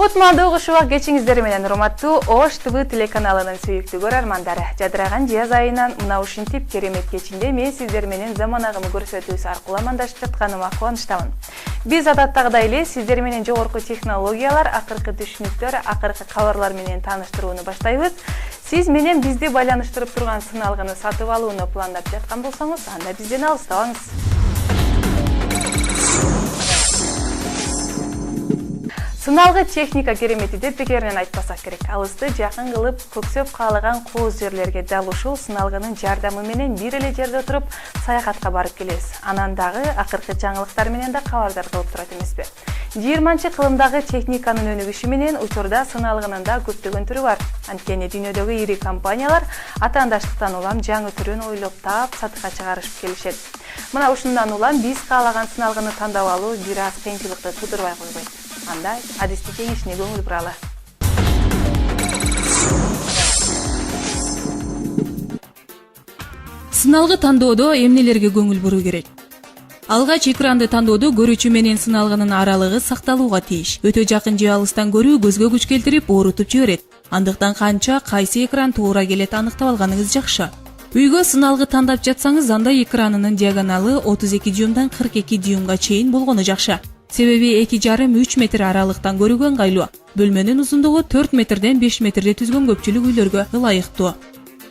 Кутманды угушуак кечиңиздер менен урматтуу Ош ТВ телеканалынын сүйүктүү көрөрмандары. Жадыраган жаз айынан мына ушинтип керемет кечинде мен сиздер менен заман агымы көрсөтүүсү аркылуу амандашып жатканыма кубанычтамын. Биз адаттагыдай эле сиздер менен жогорку технологиялар, акыркы түшүнүктөр, акыркы кабарлар менен тааныштырууну баштайбыз. Сиз менен бизди байланыштырып турган сыналгыны сатып алууну пландап жаткан болсоңуз, анда бизден алыстабаңыз. Сыналгы техника керемети деп бекеринен айтпасак керек. Алысты жакын кылып, көксөп каалаган кооз жерлерге дал ушул сыналгынын жардамы менен бир эле жерде отуруп саякатка барып келесиз. Анан дагы акыркы жаңылыктар менен да кабардар болуп турат эмеспи? 20-кылымдагы техниканын өнүгүшү менен учурда сыналгынында көптөгөн түрү бар. Анткени дүйнөдөгү ири компаниялар атаандаштыктан улам жаңы түрүн ойлоп таап сатыкка чыгарышып келишет. Мына ушундан улам биз каалаган сыналгыны тандап алуу бир аз кыйынчылыкты туудурбай койбойт. Анда адисти кеңешине көңүл буралы. Сыналгы тандоодо эмнелерге көңүл буруу керек? Алгач экранды тандоодо көрүүчү менен сыналгынын аралыгы сакталууга тийиш. Өтө жакын же алыстан көрүү көзгө күч келтирип, оорутуп жиберет. Андыктан канча кайсы экран туура келет аныктап алганыңыз жакшы. Үйгө сыналгы тандап жатсаңыз, анда экранынын диагоналы 32 дюймдан 42 дюймга чейин болгону жакшы. Себеби 2,5-3 метр аралыктан көрүүгө ыңгайлуу. Бөлмөнүн узундугу 4 метрден 5 метрде түзгөн көпчүлүк үйлөргө ылайыктуу.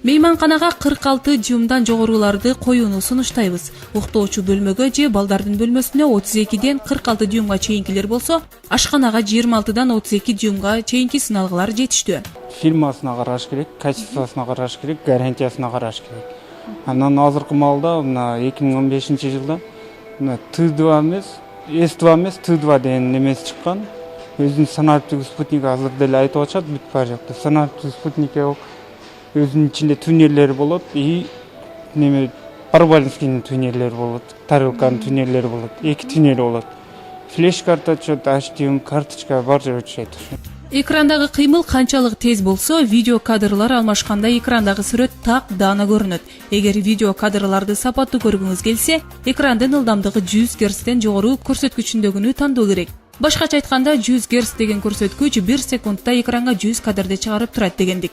Мейманканага 46 дюймдан жогоруларды коюуну сунуштайбыз. Уктоочу бөлмөгө же балдардын бөлмөсүнө 32ден 46 дюймга чейинкилер болсо, ашканага 26дан 32 дюймга чейинки сыналгылар жетиштүү. Фирмасына караш керек, качествосуна караш керек, гарантиясына караш керек. Анан азыркы маалда мына 2015-жылда мына Т2 эмес, S2 эмес, Т2 деген немеси чыккан. Өзүнүн санариптик спутниги азыр деле айтып атышат, бүт бар жакта. Санариптик спутникке өзүнүн ичинде туннелдери болот и неме Барбаринскийдин туннелдери болот, тарелканын туннелдери болот, 2 туннели болот. Флеш карта чөт, HDMI карточка бар же өчөйт. Экрандагы кыймыл канчалык тез болсо, видео кадрлар алмашканда экрандагы сүрөт так даана көрүнөт. Эгер видео кадрларды сапаттуу көргүңүз келсе, экрандын ылдамдыгы 100 Гц жогору көрсөткүчүндөгүнү тандоо керек. Башкача айтканда, 100 Гц деген көрсөткүч 1 секундта экранга 100 кадрды чыгарып турат дегендик.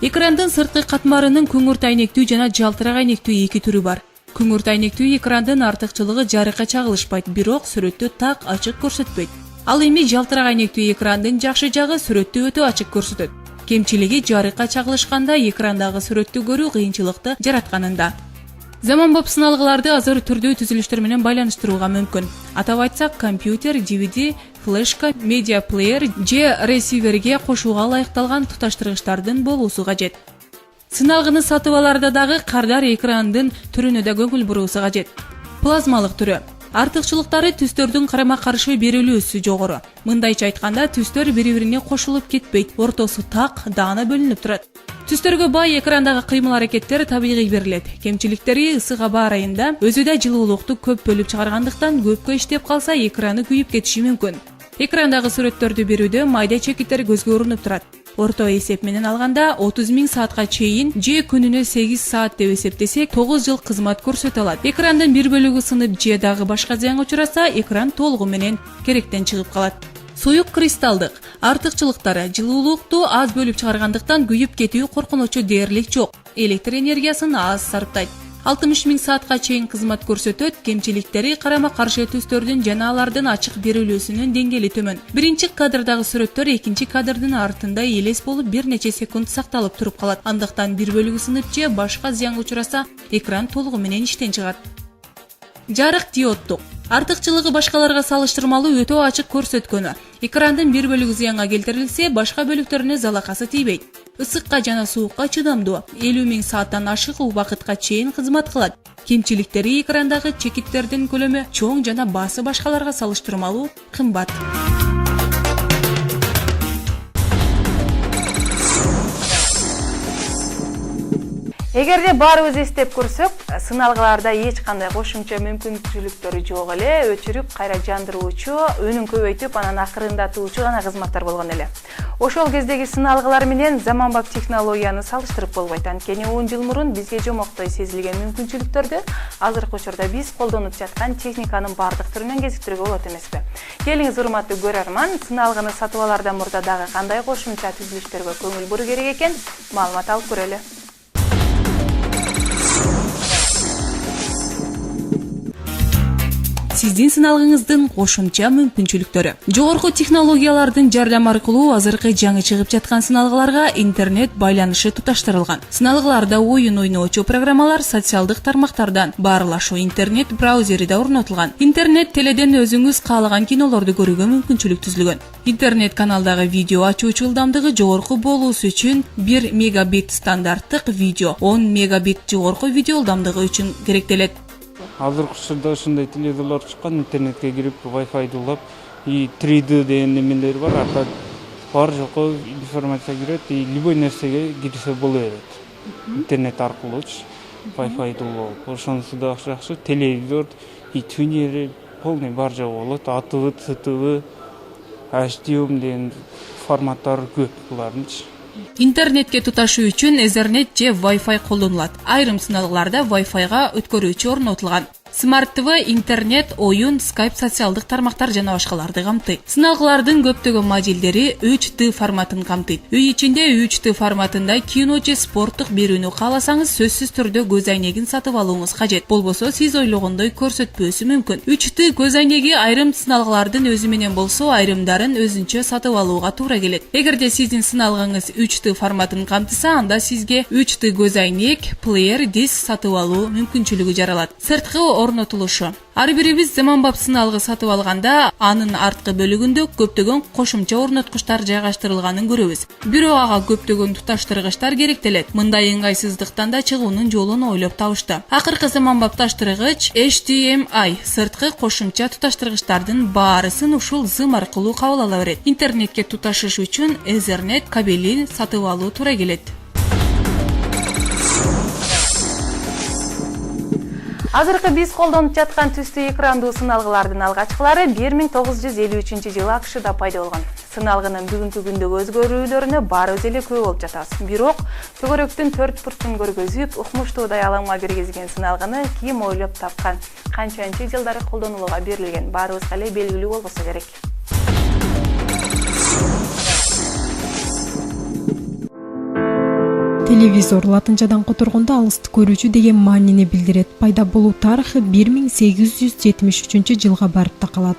Экрандын сырткы катмарынын күңүрт айнектүү жана жалтырак айнектүү эки түрү бар. Күңүрт айнектүү экрандын артыкчылыгы жарыкка чагылышпайт, бирок сүрөттү так ачык көрсөтпөйт. Ал эми жалтырак айнектүү экрандын жакшы жагы сүрөттү өтө ачык көрсөтөт. Кемчилиги жарыкка чагылышканда экрандагы сүрөттү көрүү кыйынчылыкты жаратканында. Заманбап сыналгыларды азыр түрдүү түзүлүштөр менен байланыштырууга мүмкүн. Атап айтсак, компьютер, DVD, флешка, медиа плеер же ресиверге кошууга ылайыкталган туташтыргычтардын болуусу кажет. Сыналгыны сатып аларда дагы кардар экрандын түрүнө да көңүл буруусу кажет. Плазмалык түрү. Артыкчылыктары түстөрдүн карама-каршы берилүүсү жогору. Мындайча айтканда, түстөр бири-бирине кошулуп кетпейт, ортосу так, даана бөлүнүп турат. Түстөргө бай экрандагы кыймыл аракеттер табигый берилет. Кемчиликтери ысык аба айында өзү да жылуулукту көп бөлүп чыгаргандыктан көпкө иштеп калса экраны күйүп кетиши мүмкүн. Экрандагы сүрөттөрдү берүүдө майда чекиттер көзгө урунуп турат. Орто эсеп менен алганда 30 000 саатка чейин же күнүнө 8 саат деп эсептесек 9 жыл кызмат көрсөтө алат. Экрандын бир бөлүгү сынып же дагы башка зыянга учураса, экран толугу менен керектен чыгып калат. Суюк кристалдык. Артыкчылыктары: жылуулукту аз бөлүп чыгаргандыктан күйүп кетүү коркунучу дээрлик жок. Электр энергиясын аз сарптайт. 60 000 саатка чейин кызмат көрсөтөт. Кемчиликтери карама-каршы түстөрдүн жана алардын ачык берилүүсүнүн деңгээли төмөн. Биринчи кадрдагы сүрөттөр экинчи кадрдын артында элес болуп бир нече секунд сакталып туруп калат. Андыктан бир бөлүгү сынып же башка зыянга учураса, экран толугу менен иштен чыгат. Жарык диоддук. Артыкчылыгы башкаларга салыштырмалуу өтө ачык көрсөткөнү. Экрандын бир бөлүгү зыянга келтирилсе, башка бөлүктөрүнө залакасы тийбейт. Ысыкка жана суукка чыдамдуу, 50 000 сааттан ашык убакытка чейин кызмат кылат. Кемчиликтери: экрандагы чекиттердин көлөмү чоң жана баасы башкаларга салыштырмалуу кымбат. Эгерде баарыбыз эстеп көрсөк, сыналгыларда эч кандай кошумча мүмкүнчүлүктөрү жок эле, өчүрүп, кайра жандыруучу, өнүн көбөйтүп, анан акырындатуучу гана кызматтар болгон эле. Ошол кездеги сыналгылар менен заманбап технологияны салыштырып болбойт. Анткени 10 жыл мурун бизге жомоктой сезилген мүмкүнчүлүктөрдү азыркы учурда биз колдонуп жаткан техниканын бардык түрүнөн кезиктирүүгө болот эмеспи? Келиңиз, урматтуу көрөрман, сыналгыны сатып алаардан мурда дагы кандай кошумча түзүлүштөргө көңүл буруу керек экен, маалымат алып көрөлү. Сиздин сыналгыңыздын кошумча мүмкүнчүлүктөрү. Жогорку технологиялардын жардамы аркылуу азыркы жаңы чыгып жаткан сыналгыларга интернет байланышы туташтырылган. Сыналгыларда оюн ойноочу программалар социалдык тармактардан баарлашуу интернет браузери да орнотулган. Интернет теледен өзүңүз каалаган кинолорду көрүүгө мүмкүнчүлүк түзүлгөн. Интернет каналдагы видео ачуучу ылдамдыгы жогорку болуусу үчүн 1 мегабит стандарттык видео, 10 мегабит жогорку видео ылдамдыгы үчүн керектелет. Азыркы учурда ушундай телевизорлор чыккан, интернетке кирип, Wi-Fi улап, и 3D деген немелер бар, ата бар жокко информация кирет, и любой нерсеге кирсе боло берет. Интернет аркылуучу, Wi-Fi улап, ошонусу да жакшы, телевизор, и тюнери полный бар жогу болот, ATV, CTV, HDMI деген форматтары көп булардынчы. Интернетке туташуу үчүн Ethernet же Wi-Fi колдонулат. Айрым сыналгыларда Wi-Fi-га өткөрүүчү орнотулган. Smart TV, интернет, оюн, Skype социалдык тармактар жана башкаларды камтыйт. Сыналгылардын көптөгөн модельдери 3D форматын камтыйт. Үй ичинде 3D форматында кино же спорттук берүүнү кааласаңыз, сөзсүз түрдө көз айнегин сатып алууңуз кажет. Болбосо сиз ойлогондой көрсөтпөсү мүмкүн. 3D көз айнеги айрым сыналгылардын өзү менен болсо, айрымдарын өзүнчө сатып алууга туура келет. Эгерде сиздин сыналгыңыз 3D форматын камтыса, анда сизге 3D көз айнек, плеер, диск сатып алуу мүмкүнчүлүгү жаралат. Сырткы орнотулушу. Ар бирибиз заманбап сыналгы сатып алганда, анын арткы бөлүгүндө көптөгөн кошумча орноткучтар жайгаштырылганын көрөбүз. Бирок ага көптөгөн туташтыргычтар керектелет. Мындай ыңгайсыздыктан да чыгуунун жолун ойлоп табышты. Акыркы заманбап таштыргыч HDMI сырткы кошумча туташтыргычтардын баарысын ушул зым аркылуу кабыл ала берет. Интернетке туташыш үчүн Ethernet кабелин сатып алуу туура келет. Азыркы биз колдонуп жаткан түстүү экрандуу сыналгылардын алгачкылары 1953 жылы АКШда пайда болгон. Сыналгынын бүгүнкү күндөгү өзгөрүүлөрүнө баарыбыз эле күбө болуп жатабыз. Бирок төгөрөктүн 4 бурчун көргөзүп, укмуштуудай алаңга киргизген сыналгыны ким ойлоп тапкан, канчанчы жылдары колдонулууга берилген, баарыбызга эле белгилүү болбосо керек. Телевизор латынчадан которгондо алысты көрүүчү деген маанини билдирет. Пайда болуу тарыхы 1873 жылга барып такалат.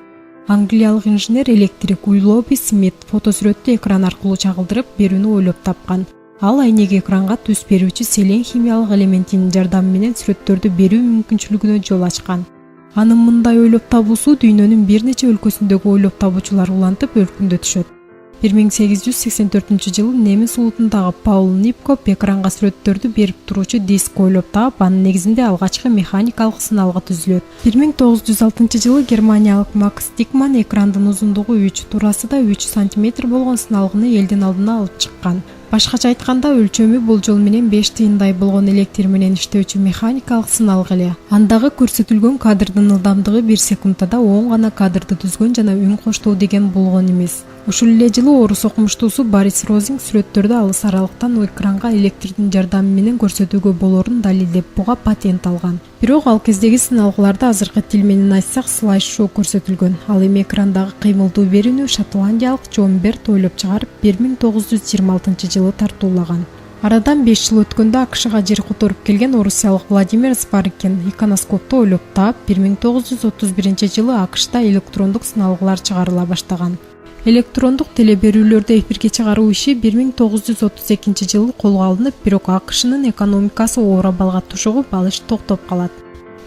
Англиялык инженер электрик Уиллоби Смит фотосүрөттү экран аркылуу чагылдырып берүүнү ойлоп тапкан. Ал айнек экранга түс берүүчү селен химиялык элементинин жардамы менен сүрөттөрдү берүү мүмкүнчүлүгүнө жол ачкан. Анын мындай ойлоп табуусу дүйнөнүн бир нече өлкөсүндөгү ойлоп табуучулар улантып өркүндөтүшөт. 1884 жылы немис улутундагы Паул Нипкоп экранга сүрөттөрдү берип туруучу диск ойлоп таап, анын негизинде алгачкы механикалык сыналгы түзүлөт. 1906 жылы германиялык Макс Дикман экрандын узундугу 3, турасы да 3 см болгон сыналгыны элдин алдына алып чыккан. Башкача айтканда, өлчөмү болжол менен 5 тыйындай болгон электр менен иштөөчү механикалык сыналгы эле. Андагы көрсөтүлгөн кадрдын ылдамдыгы 1 секундда 10 гана кадрды түзгөн жана үн коштоо деген болгон эмес. Ушул эле жылы орус окумуштуусу Борис Розинг сүрөттөрдү алыс аралыктан экранга электрдин жардамы менен көрсөтүүгө болоорун далилдеп, буга патент алган. Бирок ал кездеги сыналгыларда азыркы тил менен айтсак слайд-шоу көрсөтүлгөн. Ал эми экрандагы кыймылдуу берүүнү шотландиялык Джон Берт ойлоп чыгарып 1926 жылы тартуулаган. Арадан 5 жыл өткөндө АКШга жер которуп келген орусиялык Владимир Спаркин иконоскопту ойлоп таап, 1931 жылы АКШда электрондук сыналгылар чыгарыла баштаган. Электрондук телеберүүлөрдү эфирге чыгаруу иши 1932 жылы колго алынып, бирок АКШнын экономикасы оор абалга тушугуп, ал иш токтоп калат.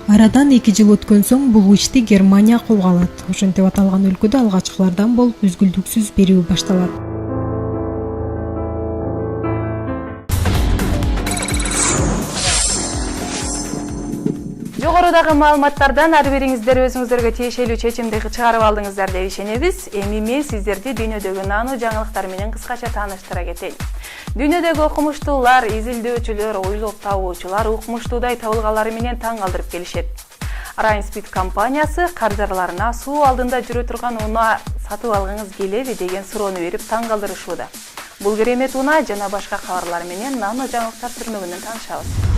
Арадан 2 жыл өткөн соң бул ишти Германия колго алат. Ошентип аталган өлкөдө алгачкылардан болуп үзгүлтүксүз берүү башталат. Жогорудагы маалыматтардан ар бириңиздер өзүңүздөргө тиешелүү чечимди чыгарып алдыңыздар деп ишенебиз. Эми мен сиздерди дүйнөдөгү нано жаңылыктар менен кыскача тааныштыра кетейин. Дүйнөдөгү окумуштуулар, изилдөөчүлөр, ойлоп табуучулар укмуштуудай табылгалары менен таң калтырып келишет. Rainspeed компаниясы каржыларына суу алдында жүрө турган унаа сатып алгыңыз келеби деген суроону берип таң калтырышууда. Бул керемет унаа жана башка кабарлар менен нано жаңылыктар түрмөгүнөн таанышабыз.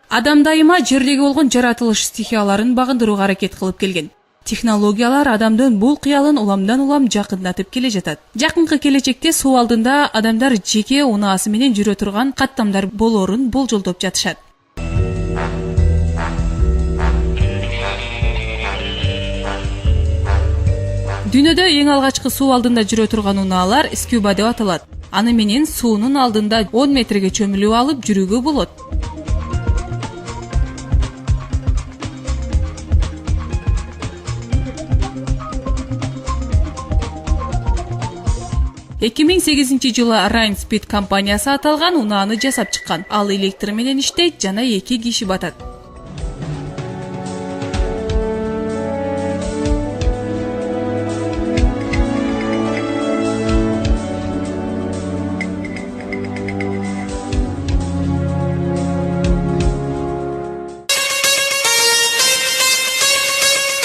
Адам дайыма жердеги болгон жаратылыш стихияларын багындырууга аракет кылып келген. Технологиялар адамдын бул кыялын уламдан улам жакындатып келе жатат. Жакынкы келечекте суу алдында адамдар жеке унаасы менен жүрө турган каттамдар болоорун болжолдоп жатышат. Дүйнөдө эң алгачкы суу алдында жүрө турган унаалар скюба деп аталат. Аны менен суунун алдында 10 метрге чөмүлүп алып жүрүүгө болот. 2008 жылы Rainspeed компаниясы аталган унааны жасап чыккан. Ал электр менен иштейт жана 2 киши батат.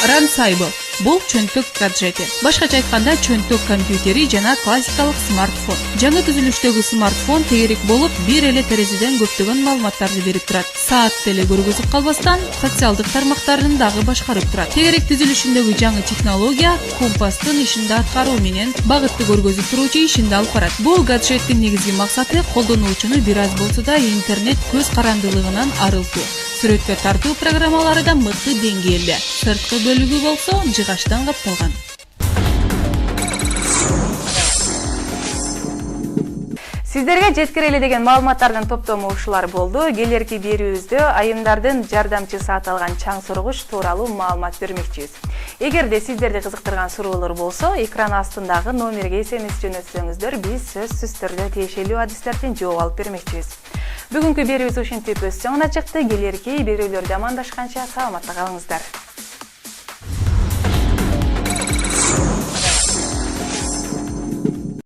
Ransaibo бул чөнтөк гаджети. Башкача айтканда чөнтөк компьютери жана классикалык смартфон. Жаңы түзүлүштөгү смартфон тегерек болуп, бир эле терезеден көптөгөн маалыматтарды берип турат. Саат деле көргөзүп калбастан, социалдык тармактарын дагы башкарып турат. Тегерек түзүлүшүндөгү жаңы технология компастын ишинде аткаруу менен багытты көргөзүп туруучу ишинде алып барат. Бул гаджеттин негизги максаты колдонуучуну бир аз болсо да интернет көз карандылыгынан арылтуу. Сүрөткө тартуу программалары да мыкты деңгээлде. Сырткы бөлүгү болсо жыгаштан капталган. Сиздерге жеткирели деген маалыматтардын топтому ушулар болду. Келерки берүүбүздө айымдардын жардамчысы аталган чаң сургуч тууралуу маалымат бермекчибиз. Эгерде сиздерди кызыктырган суроолор болсо, экран астындагы номерге SMS жөнөтсөңүздөр, биз сөзсүз түрдө тиешелүү адистерден жооп алып бермекчибиз. Бүгүнкү берүүбүз ушинтип өз соңуна чыкты. Келерки берүүлөрдө амандашканча саламатта калыңыздар.